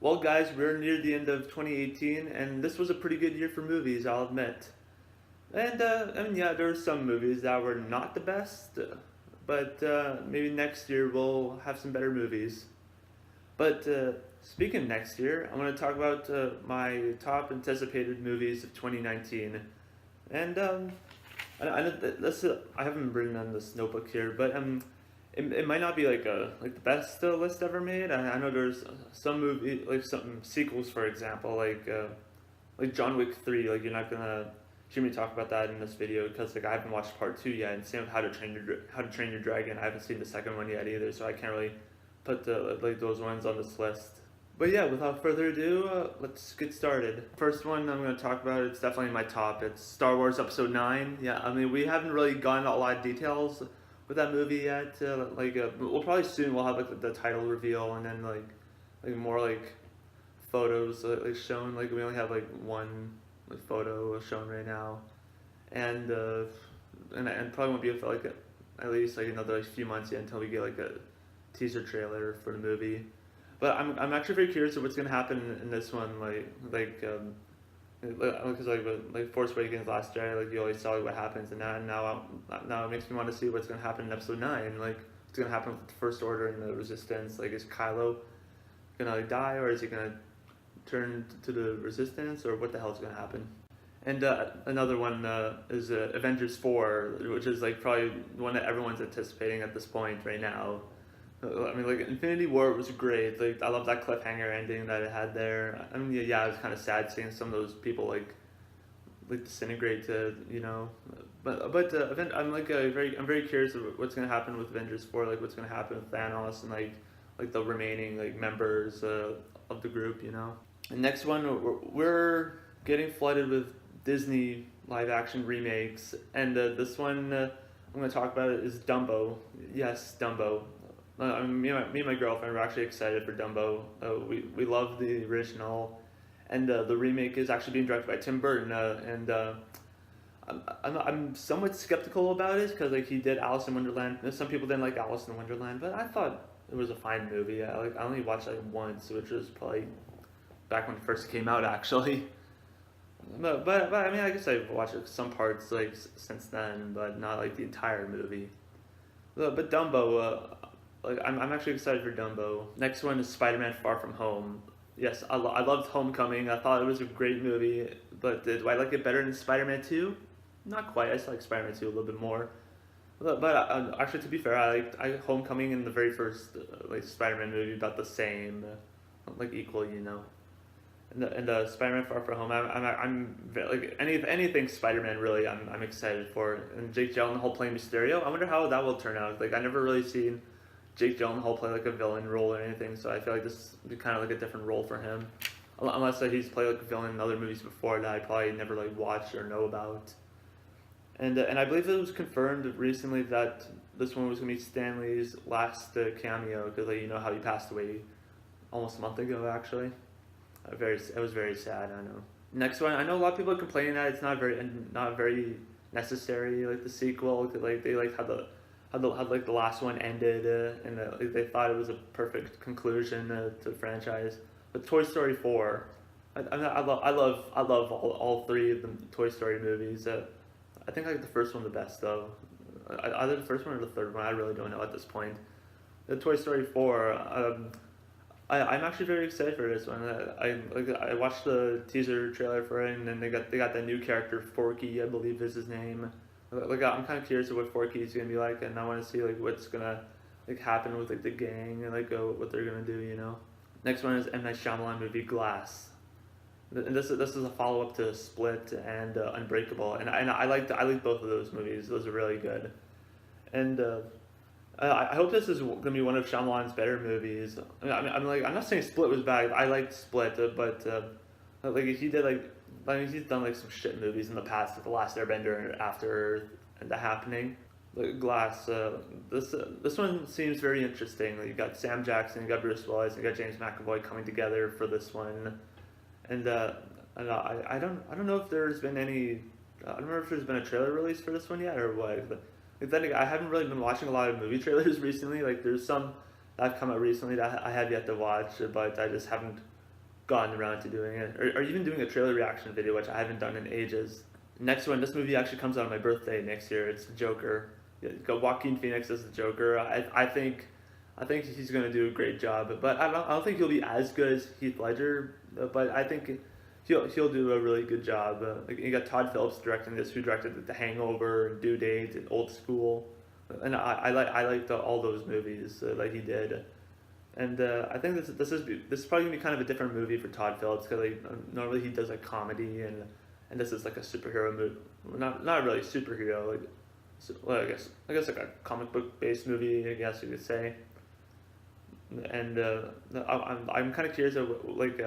Well, guys, we're near the end of 2018, and this was a pretty good year for movies, I'll admit. And, yeah, there were some movies that were not the best, but maybe next year we'll have some better movies. But speaking of next year, I want to talk about my top anticipated movies of 2019. And I haven't written on this notebook here, but it might not be like the best list ever made. I know there's some movie like some sequels, for example, like John Wick 3. Like you're not gonna hear me talk about that in this video because like I haven't watched part 2 yet, and same with How to Train Your Dragon. I haven't seen the second one yet either, so I can't really put like those ones on this list. But yeah, without further ado, let's get started. First one I'm going to talk about, it's definitely my top. It's Star Wars Episode 9. Yeah, I mean, we haven't really gotten a lot of details with that movie yet. We'll probably soon we'll have like the title reveal and then like more like photos like shown. Like we only have like one like photo shown right now, and probably won't be for like at least like another like, few months yet until we get like a teaser trailer for the movie. But I'm actually very curious of what's gonna happen in this one, because like Force Awakens last year, like you always saw like, what happens, and now it makes me want to see what's gonna happen in Episode 9, like what's gonna happen with the First Order and the Resistance. Like is Kylo gonna like die, or is he gonna turn to the Resistance, or what the hell is gonna happen? And another one is Avengers 4, which is like probably one that everyone's anticipating at this point right now. I mean, like Infinity War was great. Like I love that cliffhanger ending that it had there. I mean, yeah, it was kind of sad seeing some of those people like disintegrate to I'm very curious of what's gonna happen with Avengers 4. Like what's gonna happen with Thanos and like the remaining like members of the group. And next one, we're getting flooded with Disney live action remakes, and this one I'm gonna talk about is Dumbo. Yes, Dumbo. Me and my girlfriend were actually excited for Dumbo. We love the original, and the remake is actually being directed by Tim Burton. I'm somewhat skeptical about it because like he did Alice in Wonderland. Some people didn't like Alice in Wonderland, but I thought it was a fine movie. I only watched it once, which was probably back when it first came out actually. But I mean I guess I've watched some parts like since then, but not like the entire movie. But Dumbo. I'm actually excited for Dumbo. Next one is Spider-Man Far From Home. Yes, I loved Homecoming. I thought it was a great movie, but do I like it better than Spider-Man 2? Not quite. I just like Spider-Man 2 a little bit more. But actually, to be fair, I Homecoming and the very first like Spider-Man movie about the same, like equal, And Spider-Man Far From Home, I'm like anything Spider-Man really, I'm excited for. And Jake Gyllenhaal playing Mysterio. I wonder how that will turn out. Like I never really seen Jake Gyllenhaal play like a villain role or anything, so I feel like this would be kind of like a different role for him. Unless he's played like a villain in other movies before that I probably never like watched or know about. And I believe it was confirmed recently that this one was gonna be Stan Lee's last cameo because like, how he passed away almost a month ago actually. It was very sad. I know. Next one, I know a lot of people are complaining that it's not very necessary like the sequel. Like they like how like the last one ended, and like, they thought it was a perfect conclusion to the franchise. But Toy Story 4, I love all three of the Toy Story movies. I think like the first one the best though. Either the first one or the third one, I really don't know at this point. The Toy Story 4, I'm actually very excited for this one. I watched the teaser trailer for it, and then they got that new character Forky, I believe is his name. Like I'm kind of curious of what Forky is gonna be like, and I want to see like what's gonna like happen with like the gang and like what they're gonna do. Next one is M. Night Shyamalan movie Glass, and this is a follow up to Split and Unbreakable, and I like both of those movies. Those are really good, and I hope this is gonna be one of Shyamalan's better movies. I'm not saying Split was bad. I liked Split, but like he did like. I mean, he's done like some shit movies in the past, like The Last Airbender and After The Happening. Like Glass, this one seems very interesting. Like, you got Sam Jackson, you got Bruce Willis, you got James McAvoy coming together for this one, and I don't know if there's been any. I don't remember if there's been a trailer release for this one yet or what. But then I haven't really been watching a lot of movie trailers recently. Like there's some that have come out recently that I have yet to watch, but I just haven't gotten around to doing it, or even doing a trailer reaction video, which I haven't done in ages. Next one, this movie actually comes out on my birthday next year. It's the Joker. Yeah, got Joaquin Phoenix as the Joker. I think he's gonna do a great job, but I don't think he'll be as good as Heath Ledger. But I think he'll do a really good job. Like, you got Todd Phillips directing this, who directed The Hangover, Due Date, and Old School, and I liked all those movies that he did. And I think this is probably gonna be kind of a different movie for Todd Phillips, because like normally he does like comedy, and this is like a superhero movie, not really superhero, like, well, I guess like a comic book based movie, I guess you could say. And I'm kind of curious of like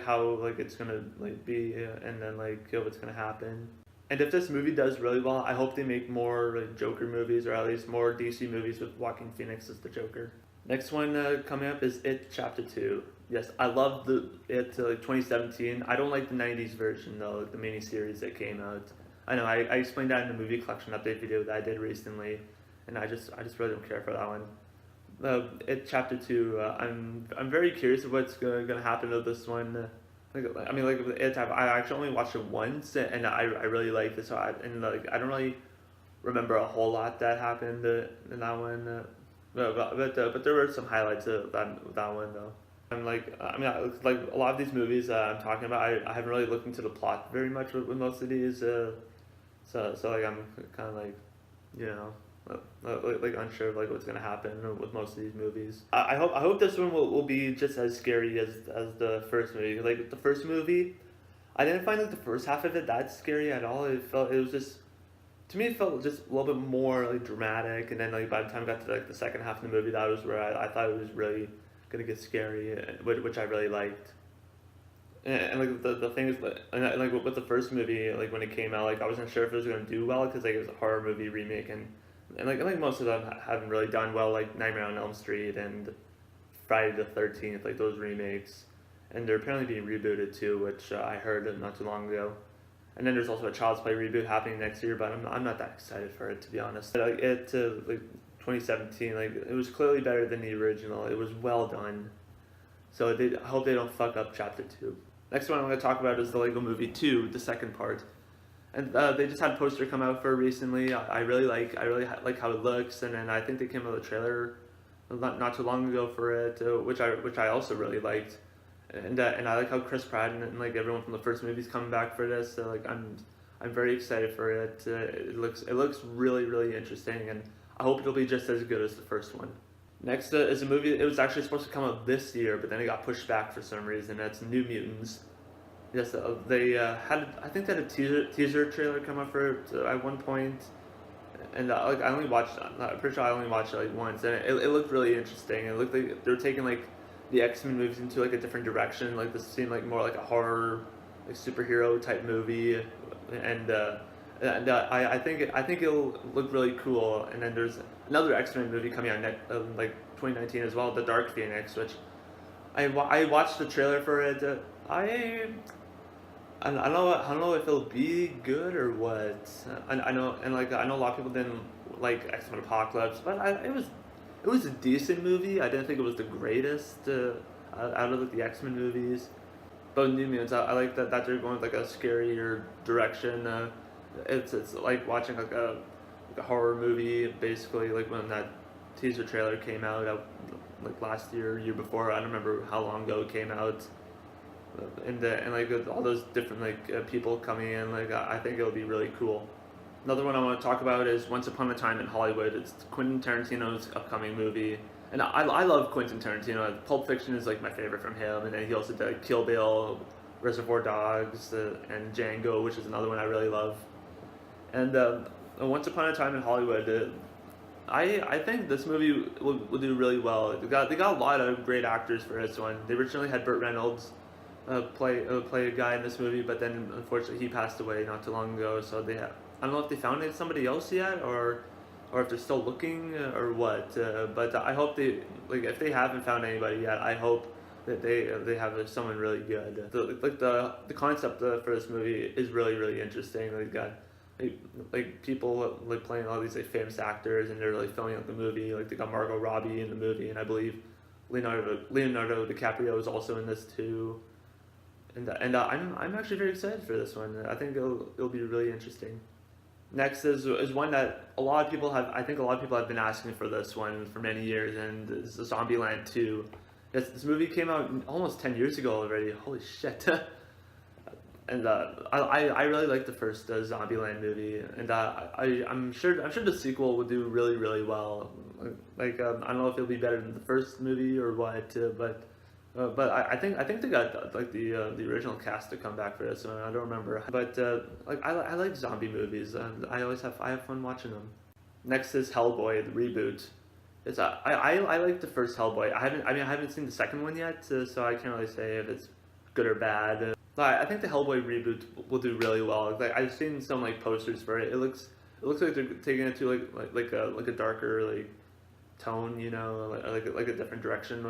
how like it's gonna like be, and then like what's gonna happen. And if this movie does really well, I hope they make more like Joker movies, or at least more DC movies with Joaquin Phoenix as the Joker. Next one coming up is It Chapter 2. Yes, I love like 2017. I don't like the 90s version though, the miniseries that came out. I know I explained that in the movie collection update video that I did recently, and I just really don't care for that one. It Chapter 2. I'm very curious of what's gonna happen to this one. I mean, like with It, I actually only watched it once, and I really liked it. So I don't really remember a whole lot that happened in that one. But there were some highlights of that one though. Like a lot of these movies I'm talking about, I haven't really looked into the plot very much with most of these. So like I'm kind of like, you know, like unsure of like what's gonna happen with most of these movies. I hope this one will be just as scary as the first movie. Like the first movie, I didn't find like the first half of it that scary at all. It was just, to me it felt just a little bit more like dramatic, and then like by the time I got to like the second half of the movie, that was where I thought it was really gonna get scary, which I really liked. And like the thing is, like with the first movie, like when it came out, like I wasn't sure if it was gonna do well, because like it was a horror movie remake, and like most of them haven't really done well, like Nightmare on Elm Street and Friday the 13th, like those remakes, and they're apparently being rebooted too, which I heard not too long ago. And then there's also a Child's Play reboot happening next year, but I'm not that excited for it, to be honest. Like like 2017, like it was clearly better than the original. It was well done. So I hope they don't fuck up Chapter 2. Next one I'm going to talk about is the Lego Movie 2, the second part. And they just had a poster come out for it recently. I really like how it looks, and then I think they came out with a trailer not too long ago for it, which I also really liked. And I like how Chris Pratt and like everyone from the first movie is coming back for this. So like I'm very excited for it. It looks really interesting, and I hope it'll be just as good as the first one. Next is a movie. It was actually supposed to come out this year, but then it got pushed back for some reason. That's New Mutants. Yes, they had, I think they had a teaser trailer come out for it at one point, and like I'm pretty sure I only watched it like once, and it looked really interesting. It looked like they were taking like the X-Men movies into like a different direction. Like this seemed like more like a horror, like superhero type movie, and I think it'll look really cool. And then there's another X-Men movie coming out like 2019 as well, The Dark Phoenix, which I watched the trailer for it. I don't know if it'll be good or what. I know, and like I know a lot of people didn't like X-Men Apocalypse, but it was a decent movie. I didn't think it was the greatest out of like, the X-Men movies. But New Mutants, I like that they're going with like a scarier direction. It's like watching like a horror movie, basically, like when that teaser trailer came out like last year, year before. I don't remember how long ago it came out. And like all those different like people coming in, like I think it'll be really cool. Another one I want to talk about is Once Upon a Time in Hollywood. It's Quentin Tarantino's upcoming movie, and I love Quentin Tarantino. Pulp Fiction is like my favorite from him, and then he also did like, Kill Bill, Reservoir Dogs, and Django, which is another one I really love. And Once Upon a Time in Hollywood, I think this movie will do really well. They got a lot of great actors for this one. They originally had Burt Reynolds play a guy in this movie, but then unfortunately he passed away not too long ago. So I don't know if they found somebody else yet, or if they're still looking or what. But I hope if they haven't found anybody yet, I hope that they have someone really good. The concept for this movie is really interesting. They got like people like playing all these like famous actors, and they're like filming out the movie. Like they got Margot Robbie in the movie, and I believe Leonardo DiCaprio is also in this too, and I'm actually very excited for this one. I think it'll be really interesting. Next is one that a lot of people have. I think a lot of people have been asking for this one for many years, and it's Zombieland 2. Yes, this movie came out almost 10 years ago already. Holy shit! And I really like the first Zombieland movie, and I'm sure the sequel will do really well. Like I don't know if it'll be better than the first movie or what, but I think they got like the original cast to come back for this one. I don't remember, but like I like zombie movies, and I have fun watching them. Next is Hellboy, the reboot. It's I like the first Hellboy. I haven't seen the second one yet, so I can't really say if it's good or bad. But I think the Hellboy reboot will do really well. Like I've seen some like posters for it. It looks like they're taking it to like a darker like tone, you know, like a different direction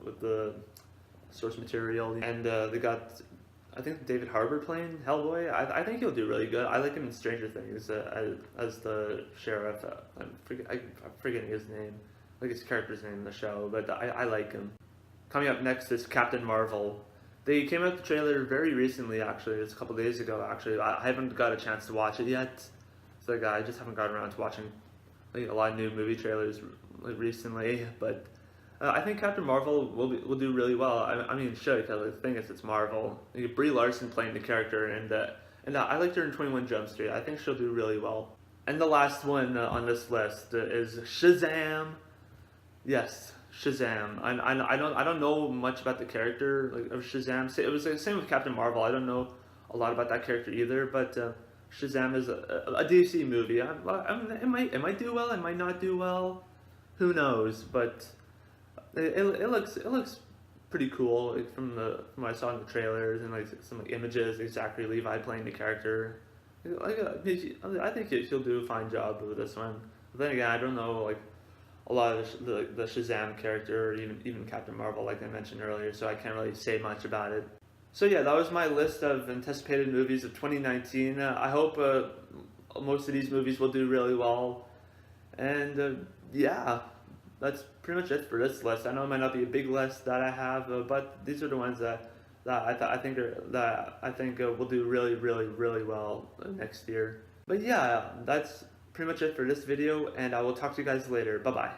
with the source material. And they got, I think, David Harbour playing Hellboy. I think he'll do really good. I like him in Stranger Things as the sheriff. I'm forgetting his name, like his character's name in the show, but I like him. Coming up next is Captain Marvel. They came out with the trailer very recently, actually. It's a couple days ago, actually. I haven't got a chance to watch it yet. So like, I just haven't gotten around to watching like a lot of new movie trailers like recently. But I think Captain Marvel will do really well. I mean, it should, because the thing is, it's Marvel. You get Brie Larson playing the character, and I liked her in 21 Jump Street. I think she'll do really well. And the last one on this list is Shazam. Yes, Shazam. I don't know much about the character like of Shazam. It was the same with Captain Marvel. I don't know a lot about that character either. But Shazam is a DC movie. It might do well. It might not do well. Who knows? But it looks pretty cool, like, from what I saw in the trailers and like some like, images. Like Zachary Levi playing the character. I think he'll do a fine job with this one. But then again, I don't know like a lot of the Shazam character, or even Captain Marvel, like I mentioned earlier, so I can't really say much about it. So yeah, that was my list of anticipated movies of 2019. I hope most of these movies will do really well, and yeah, that's pretty much it for this list. I know it might not be a big list that I have, but these are the ones that I think will do really well next year. But yeah, that's pretty much it for this video, and I will talk to you guys later. Bye bye.